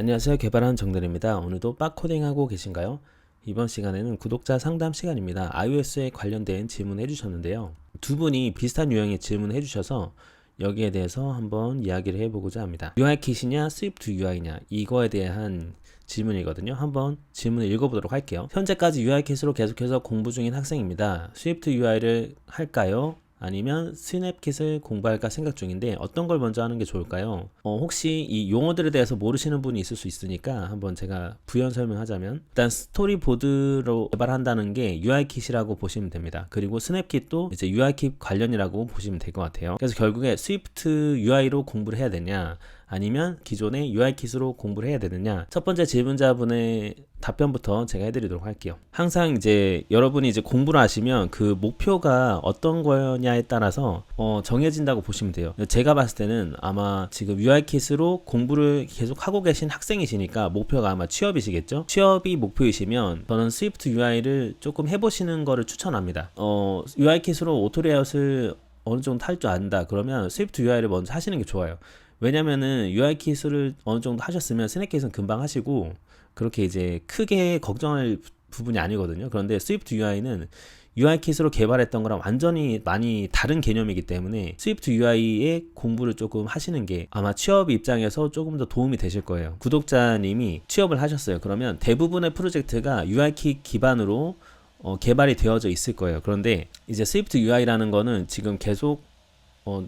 안녕하세요. 개발한 정들입니다. 오늘도 빡코딩하고 계신가요? 이번 시간에는 구독자 상담 시간입니다. iOS에 관련된 질문을 해주셨는데요. 두 분이 비슷한 유형의 질문을 해주셔서 여기에 대해서 한번 이야기를 해보고자 합니다. UIKit이냐 스위프트 UI냐 이거에 대한 질문이거든요. 한번 질문을 읽어보도록 할게요. 현재까지 UIKit으로 계속해서 공부 중인 학생입니다. 스위프트 UI를 할까요? 아니면 스냅킷을 공부할까 생각 중인데 어떤 걸 먼저 하는 게 좋을까요? 혹시 이 용어들에 대해서 모르시는 분이 있을 수 있으니까 한번 제가 부연 설명하자면, 일단 스토리보드로 개발한다는 게 UIKit이라고 보시면 됩니다. 그리고 스냅킷도 이제 UIKit 관련이라고 보시면 될 것 같아요. 그래서 결국에 스위프트 UI로 공부를 해야 되냐 아니면 기존의 UIKit으로 공부를 해야 되느냐, 첫 번째 질문자분의 답변부터 제가 해드리도록 할게요. 항상 이제 여러분이 이제 공부를 하시면 그 목표가 어떤 거냐에 따라서 정해진다고 보시면 돼요. 제가 봤을 때는 아마 지금 UIKit으로 공부를 계속 하고 계신 학생이시니까 목표가 아마 취업이시겠죠? 취업이 목표이시면 저는 스위프트 UI를 조금 해보시는 거를 추천합니다. UIKit으로 오토레이아웃을 어느 정도 할 줄 안다 그러면 스위프트 UI를 먼저 하시는 게 좋아요. 왜냐면은 UIKit을 어느 정도 하셨으면 스냅킷은 금방 하시고 그렇게 이제 크게 걱정할 부분이 아니거든요. 그런데 스위프트 UI는 UIKit으로 개발했던 거랑 완전히 많이 다른 개념이기 때문에 스위프트 UI의 공부를 조금 하시는 게 아마 취업 입장에서 조금 더 도움이 되실 거예요. 구독자님이 취업을 하셨어요. 그러면 대부분의 프로젝트가 UIKit 기반으로 개발이 되어져 있을 거예요. 그런데 이제 스위프트 UI라는 거는 지금 계속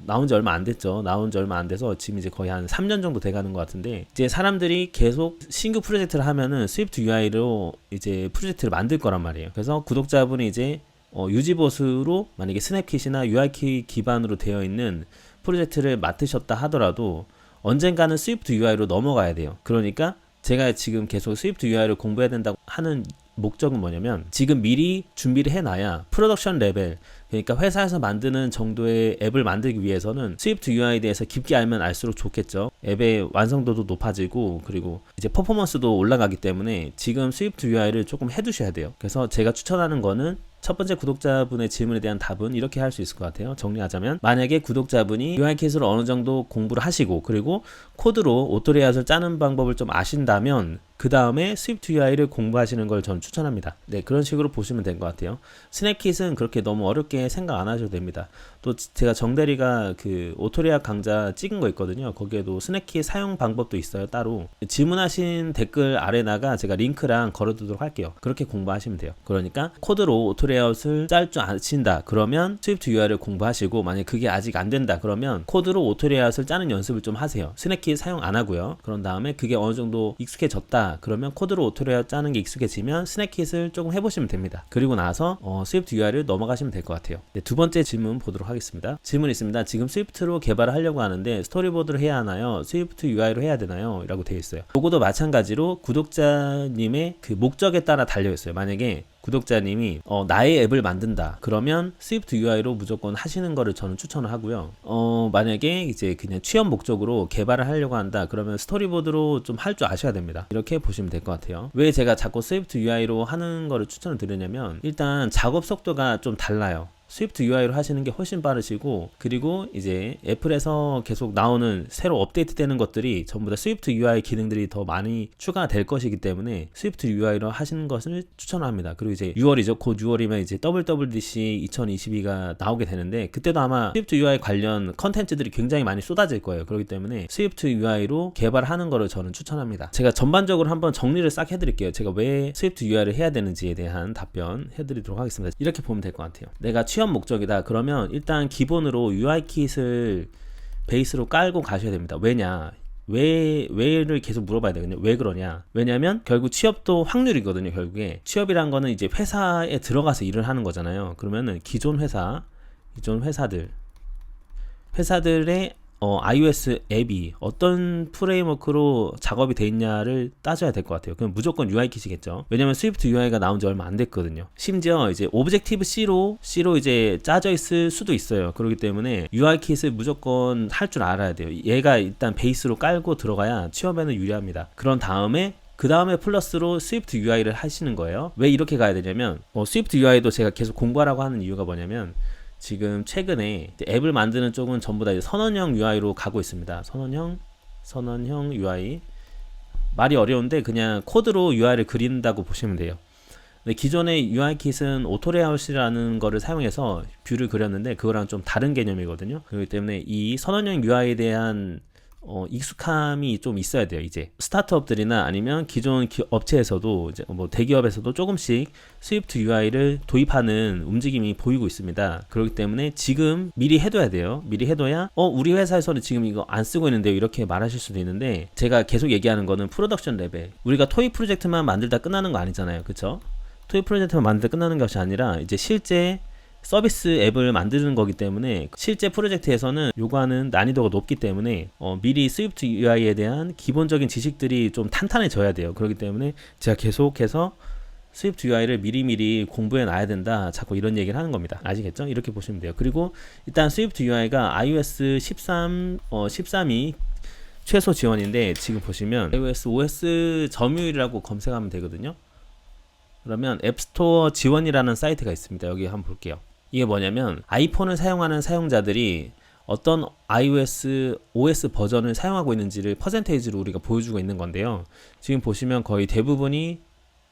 나온 지 얼마 안 됐죠. 나온 지 얼마 안 돼서 지금 이제 거의 한 3년 정도 돼가는 것 같은데, 이제 사람들이 계속 신규 프로젝트를 하면은 스위프트 UI로 이제 프로젝트를 만들 거란 말이에요. 그래서 구독자분이 이제 유지보수로 만약에 스냅킷이나 UIKit 기반으로 되어 있는 프로젝트를 맡으셨다 하더라도 언젠가는 스위프트 UI로 넘어가야 돼요. 그러니까 제가 지금 계속 스위프트 UI를 공부해야 된다고 하는 목적은 뭐냐면, 지금 미리 준비를 해놔야 프로덕션 레벨, 그러니까 회사에서 만드는 정도의 앱을 만들기 위해서는 스위프트 UI에 대해서 깊게 알면 알수록 좋겠죠. 앱의 완성도도 높아지고 그리고 이제 퍼포먼스도 올라가기 때문에 지금 스위프트 UI를 조금 해두셔야 돼요. 그래서 제가 추천하는 거는, 첫 번째 구독자분의 질문에 대한 답은 이렇게 할 수 있을 것 같아요. 정리하자면, 만약에 구독자분이 UIKit으로 어느 정도 공부를 하시고 그리고 코드로 오토레이아웃을 짜는 방법을 좀 아신다면 그 다음에 스위프트 UI를 공부하시는 걸 저는 추천합니다. 네, 그런 식으로 보시면 될 것 같아요. 스냅킷은 그렇게 너무 어렵게 생각 안 하셔도 됩니다. 또 제가 정대리가 그 오토레이아웃 강좌 찍은 거 있거든요. 거기에도 스냅킷 사용 방법도 있어요, 따로. 질문하신 댓글 아래다가 제가 링크랑 걸어두도록 할게요. 그렇게 공부하시면 돼요. 그러니까 코드로 오토레이아웃을 짤 줄 아신다 그러면 스위프트 UI를 공부하시고, 만약 그게 아직 안 된다 그러면 코드로 오토레이아웃을 짜는 연습을 좀 하세요. 스냅킷 사용 안 하고요. 그런 다음에 그게 어느 정도 익숙해졌다 그러면 코드로 오토레이아웃 짜는 게 익숙해지면 스냅킷을 조금 해보시면 됩니다. 그리고 나서 스위프트 UI를 넘어가시면 될 것 같아요. 네, 두 번째 질문 보도록 하겠습니다. 질문 있습니다. 지금 스위프트로 개발을 하려고 하는데 스토리보드를 해야 하나요? 스위프트 UI로 해야 되나요? 라고 되어 있어요. 요거도 마찬가지로 구독자님의 그 목적에 따라 달려 있어요. 만약에 구독자님이 나의 앱을 만든다 그러면 스위프트 UI로 무조건 하시는 거를 저는 추천을 하고요. 만약에 이제 그냥 취업 목적으로 개발을 하려고 한다 그러면 스토리보드로 좀 할 줄 아셔야 됩니다. 이렇게 보시면 될 것 같아요. 왜 제가 자꾸 스위프트 UI로 하는 거를 추천을 드리냐면, 일단 작업 속도가 좀 달라요. 스위프트 UI로 하시는 게 훨씬 빠르시고, 그리고 이제 애플에서 계속 나오는 새로 업데이트 되는 것들이 전부 다 스위프트 UI 기능들이 더 많이 추가될 것이기 때문에 스위프트 UI로 하시는 것을 추천합니다. 그리고 이제 6월이죠. 곧 6월이면 이제 WWDC 2022가 나오게 되는데, 그때도 아마 스위프트 UI 관련 컨텐츠들이 굉장히 많이 쏟아질 거예요. 그렇기 때문에 스위프트 UI로 개발하는 거를 저는 추천합니다. 제가 전반적으로 한번 정리를 싹 해드릴게요. 제가 왜 스위프트 UI를 해야 되는지에 대한 답변 해드리도록 하겠습니다. 이렇게 보면 될 것 같아요. 내가 취업 목적이다 그러면 일단 기본으로 UIKit을 베이스로 깔고 가셔야 됩니다. 왜를 계속 물어봐야 되거든요. 왜 그러냐? 왜냐면 결국 취업도 확률이거든요. 결국에 취업이란 거는 이제 회사에 들어가서 일을 하는 거잖아요. 그러면은 기존 회사들의 iOS 앱이 어떤 프레임워크로 작업이 돼 있냐를 따져야 될 것 같아요. 그럼 무조건 UIKit이겠죠. 왜냐면 스위프트 UI가 나온 지 얼마 안 됐거든요. 심지어 이제 오브젝티브 C로 이제 짜져 있을 수도 있어요. 그렇기 때문에 UIKit을 무조건 할 줄 알아야 돼요. 얘가 일단 베이스로 깔고 들어가야 취업에는 유리합니다. 그런 다음에 그 다음에 플러스로 스위프트 UI를 하시는 거예요. 왜 이렇게 가야 되냐면, 스위프트 UI도 제가 계속 공부하라고 하는 이유가 뭐냐면, 지금 최근에 앱을 만드는 쪽은 전부 다 이제 선언형 UI로 가고 있습니다. 선언형 UI 말이 어려운데 그냥 코드로 UI를 그린다고 보시면 돼요. 근데 기존의 UI킷은 오토레이아웃이라는 거를 사용해서 뷰를 그렸는데 그거랑 좀 다른 개념이거든요. 그렇기 때문에 이 선언형 UI에 대한 익숙함이 좀 있어야 돼요. 이제 스타트업들이나 아니면 기존 업체에서도 이제 뭐 대기업에서도 조금씩 스위프트 UI를 도입하는 움직임이 보이고 있습니다. 그렇기 때문에 지금 미리 해둬야 돼요. 미리 해둬야 우리 회사에서는 지금 이거 안 쓰고 있는데요, 이렇게 말하실 수도 있는데, 제가 계속 얘기하는 거는 프로덕션 레벨, 우리가 토익 프로젝트만 만들다 끝나는 거 아니잖아요. 그쵸? 토익 프로젝트만 만들다 끝나는 것이 아니라 이제 실제 서비스 앱을 만드는 거기 때문에 실제 프로젝트에서는 요구하는 난이도가 높기 때문에 미리 스위프트 UI에 대한 기본적인 지식들이 좀 탄탄해져야 돼요. 그렇기 때문에 제가 계속해서 스위프트 UI를 미리미리 공부해 놔야 된다, 자꾸 이런 얘기를 하는 겁니다. 아시겠죠? 이렇게 보시면 돼요. 그리고 일단 스위프트 UI가 iOS 13이 최소 지원인데, 지금 보시면 iOS OS 점유율이라고 검색하면 되거든요. 그러면 앱스토어 지원이라는 사이트가 있습니다. 여기 한번 볼게요. 이게 뭐냐면 아이폰을 사용하는 사용자들이 어떤 iOS OS 버전을 사용하고 있는지를 퍼센테이지로 우리가 보여주고 있는 건데요. 지금 보시면 거의 대부분이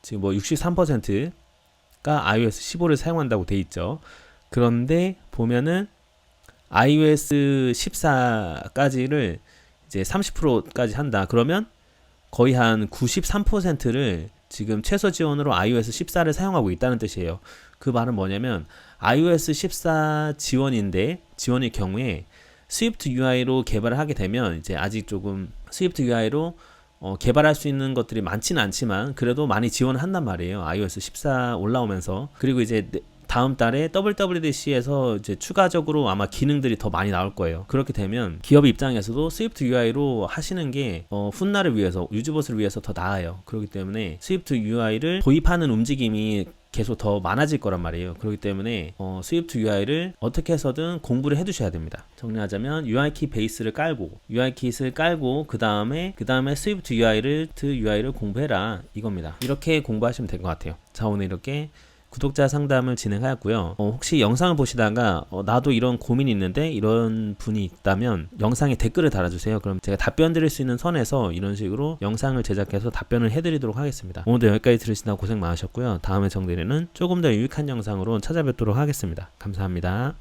지금 뭐 63%가 iOS 15를 사용한다고 돼 있죠. 그런데 보면은 iOS 14까지를 이제 30%까지 한다. 그러면 거의 한 93%를 지금 최소 지원으로 iOS 14를 사용하고 있다는 뜻이에요. 그 말은 뭐냐면 iOS 14 지원일 경우에 스위프트 UI로 개발을 하게 되면 이제 아직 조금 스위프트 UI로 개발할 수 있는 것들이 많지는 않지만 그래도 많이 지원을 한단 말이에요. iOS 14 올라오면서. 그리고 이제 다음 달에 WWDC에서 이제 추가적으로 아마 기능들이 더 많이 나올 거예요. 그렇게 되면 기업 입장에서도 스위프트 UI로 하시는 게 훗날을 위해서, 유즈봇을 위해서 더 나아요. 그렇기 때문에 스위프트 UI를 도입하는 움직임이 계속 더 많아질 거란 말이에요. 그렇기 때문에 스위프트 UI를 어떻게 해서든 공부를 해 두셔야 됩니다. 정리하자면 UI킷 베이스를 깔고, UI킷을 깔고 그 다음에 스위프트 UI를 공부해라, 이겁니다. 이렇게 공부하시면 될 것 같아요. 자, 오늘 이렇게 구독자 상담을 진행하였고요. 혹시 영상을 보시다가 나도 이런 고민이 있는데, 이런 분이 있다면 영상에 댓글을 달아주세요. 그럼 제가 답변 드릴 수 있는 선에서 이런 식으로 영상을 제작해서 답변을 해드리도록 하겠습니다. 오늘도 여기까지 들으시다가 고생 많으셨고요. 다음에 정드리는 조금 더 유익한 영상으로 찾아뵙도록 하겠습니다. 감사합니다.